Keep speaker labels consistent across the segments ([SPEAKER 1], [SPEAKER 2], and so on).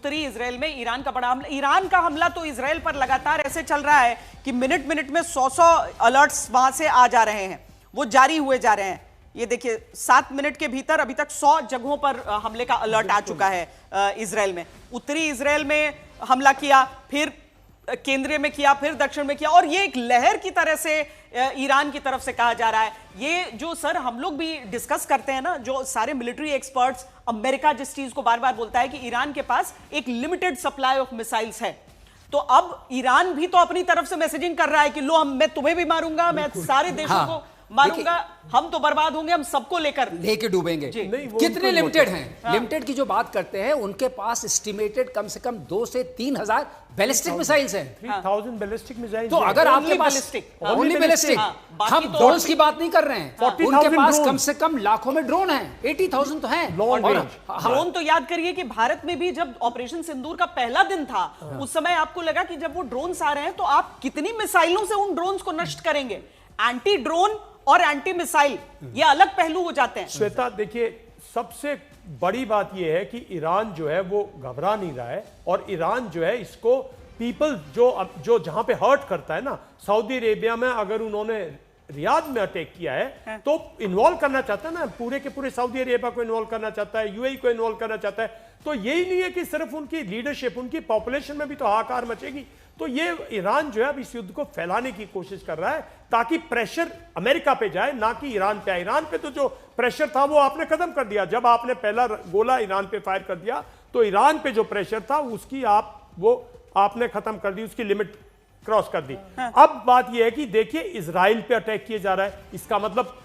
[SPEAKER 1] उत्तरी इजराइल में ईरान का बड़ा हमला। ईरान का हमला तो इजराइल पर लगातार ऐसे चल रहा है कि मिनट मिनट में 100 अलर्ट्स वहां से आ जा रहे हैं, वो जारी हुए जा रहे हैं। ये देखिए 7 मिनट के भीतर अभी तक 100 जगहों पर हमले का अलर्ट आ चुका है इजराइल में। उत्तरी इजराइल में हमला किया, फिर केंद्रीय में किया, फिर दक्षिण में किया, और ये एक लहर की तरह से ईरान की तरफ से कहा जा रहा है। ये जो सर हम लोग भी डिस्कस करते हैं ना, जो सारे मिलिट्री एक्सपर्ट्स, अमेरिका जिस चीज को बार बार बोलता है कि ईरान के पास एक लिमिटेड सप्लाई ऑफ मिसाइल्स है, तो अब ईरान भी तो अपनी तरफ से मैसेजिंग कर रहा है कि लो मैं तुम्हें भी मारूंगा, मैं सारे देशों को मारूंगा, हम तो बर्बाद होंगे, हम सबको लेके डूबेंगे।
[SPEAKER 2] कितने लिमिटेड हैं? लिमिटेड की जो बात करते हैं, उनके पास एस्टिमेटेड कम से कम 2 से 3 हजार बैलिस्टिक मिसाइल्स हैं।
[SPEAKER 3] 3000 बैलिस्टिक मिसाइल्स।
[SPEAKER 2] तो अगर आपके पास ओनली बैलिस्टिक, हम ड्रोन्स की बात नहीं कर रहे हैं, उनके पास कम से कम लाखों में ड्रोन हैं, 80,000 तो हैं।
[SPEAKER 1] ड्रोन तो याद करिए कि भारत में भी जब ऑपरेशन सिंदूर का पहला दिन था, उस समय आपको लगा कि जब वो ड्रोन्स आ रहे हैं तो आप कितनी मिसाइलों से उन ड्रोन्स को नष्ट करेंगे। एंटी ड्रोन और एंटी मिसाइल ये अलग पहलू हो जाते हैं।
[SPEAKER 3] श्वेता देखिए, सबसे बड़ी बात यह है कि ईरान जो है वो घबरा नहीं रहा है, और ईरान जो है इसको पीपल जो जहां पे हर्ट करता है ना, सऊदी अरेबिया में अगर उन्होंने रियाद में अटैक किया है तो इन्वॉल्व करना चाहता है ना, पूरे के पूरे सऊदी अरेबिया को इन्वॉल्व करना चाहता है, यूएई को इन्वॉल्व करना चाहता है। तो यही नहीं है कि सिर्फ उनकी लीडरशिप, उनकी पॉपुलेशन में भी तो हाहाकार मचेगी। तो ये ईरान जो है अब इस युद्ध को फैलाने की कोशिश कर रहा है ताकि प्रेशर अमेरिका पे जाए, ना कि ईरान पे। ईरान पे तो जो प्रेशर था वो आपने खत्म कर दिया। जब आपने पहला गोला ईरान पे फायर कर दिया तो ईरान पे जो प्रेशर था उसकी आपने खत्म कर दी, उसकी लिमिट क्रॉस कर दी। अब बात यह है कि देखिए इजराइल पे अटैक किया जा रहा है, इसका मतलब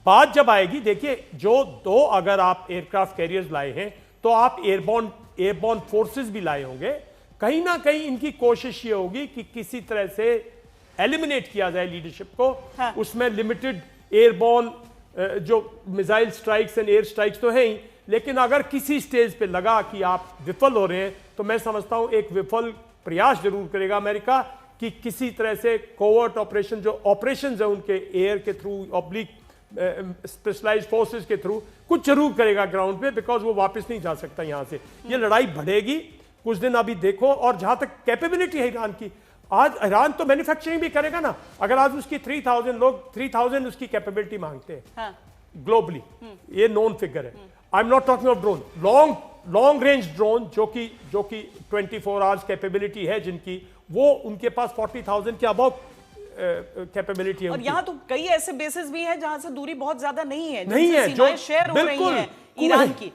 [SPEAKER 3] बात जब आएगी, देखिए जो 2 अगर आप एयरक्राफ्ट कैरियर्स लाए हैं तो आप एयरबॉर्न फोर्सेस भी लाए होंगे। कहीं ना कहीं इनकी कोशिश ये होगी कि किसी तरह से एलिमिनेट किया जाए लीडरशिप को। उसमें लिमिटेड एयरबॉर्न जो missile strikes and air strikes तो है ही, लेकिन अगर किसी स्टेज पे लगा कि आप विफल हो रहे हैं तो मैं समझता हूं एक विफल प्रयास जरूर करेगा अमेरिका कि किसी तरह से कोवर्ट ऑपरेशन, जो ऑपरेशन है उनके एयर के थ्रू, ऑब्लिक स्पेशलाइज्ड फोर्सेस के थ्रू कुछ जरूर करेगा ग्राउंड पे, बिकॉज वो वापस नहीं जा सकता यहां से। ये लड़ाई बढ़ेगी कुछ दिन अभी देखो। और जहां तक कैपेबिलिटी है ईरान की, आज ईरान तो मैन्युफैक्चरिंग भी करेगा ना। अगर आज उसकी 3000 उसकी कैपेबिलिटी मांगते हैं ग्लोबली, ये नोन फिगर है। I am not talking of drone, long range drone जो कि 24 आवर्स कैपेबिलिटी है जिनकी, वो उनके पास 40,000 के अबव कैपेबिलिटी है।
[SPEAKER 1] और यहाँ तो कई ऐसे बेसिस भी हैं जहां से दूरी बहुत ज्यादा नहीं है,
[SPEAKER 3] जो
[SPEAKER 1] शेयर हो रही हैं ईरान की।